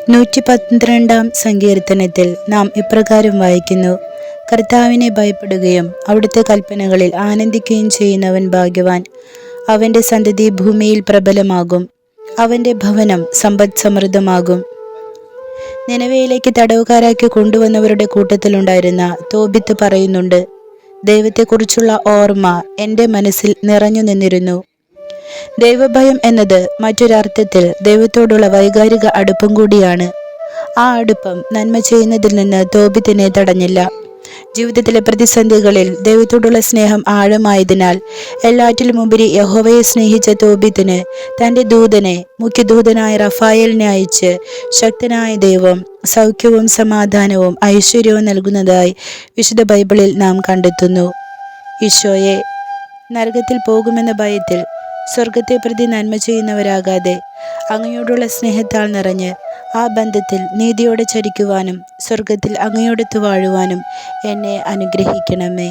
112 സങ്കീർത്തനത്തിൽ നാം ഇപ്രകാരം വായിക്കുന്നു: കർത്താവിനെ ഭയപ്പെടുകയും അവിടുത്തെ കൽപ്പനകളിൽ ആനന്ദിക്കുകയും ചെയ്യുന്നവൻ ഭാഗ്യവാൻ. അവന്റെ സന്തതി ഭൂമിയിൽ പ്രബലമാകും, അവന്റെ ഭവനം സമ്പദ് സമൃദ്ധമാകും. നിനവയിലേക്ക് തടവുകാരാക്കി കൊണ്ടുവന്നവരുടെ കൂട്ടത്തിലുണ്ടായിരുന്ന തോബിത്ത് പറയുന്നുണ്ട്: ദൈവത്തെക്കുറിച്ചുള്ള ഓർമ്മ എൻ്റെ മനസ്സിൽ നിറഞ്ഞു നിന്നിരുന്നു. ദൈവഭയം എന്നത് മറ്റൊരർത്ഥത്തിൽ ദൈവത്തോടുള്ള വൈകാരിക അടുപ്പം കൂടിയാണ്. ആ അടുപ്പം നന്മ ചെയ്യുന്നതിൽ നിന്ന് തോബിത്തിനെ തടഞ്ഞില്ല. ജീവിതത്തിലെ പ്രതിസന്ധികളിൽ ദൈവത്തോടുള്ള സ്നേഹം ആഴമായതിനാൽ എല്ലാറ്റിലുമുപരി യഹോവയെ സ്നേഹിച്ച തോബിത്തിന് തൻ്റെ ദൂതനെ, മുഖ്യദൂതനായ റഫായേലിനെ അയച്ച് ശക്തനായ ദൈവം സൗഖ്യവും സമാധാനവും ഐശ്വര്യവും നൽകുന്നതായി വിശുദ്ധ ബൈബിളിൽ നാം കണ്ടെത്തുന്നു. ഈശോയെ, നരകത്തിൽ പോകുമെന്ന ഭയത്തിൽ സ്വർഗത്തെ പ്രതി നന്മ ചെയ്യുന്നവരാകാതെ അങ്ങയോടുള്ള സ്നേഹത്താൽ നിറഞ്ഞ് ആ ബന്ധത്തിൽ നീതിയോടെ ചരിക്കുവാനും സ്വർഗത്തിൽ അങ്ങയോടൊത്ത് വാഴുവാനും എന്നെ അനുഗ്രഹിക്കണമേ.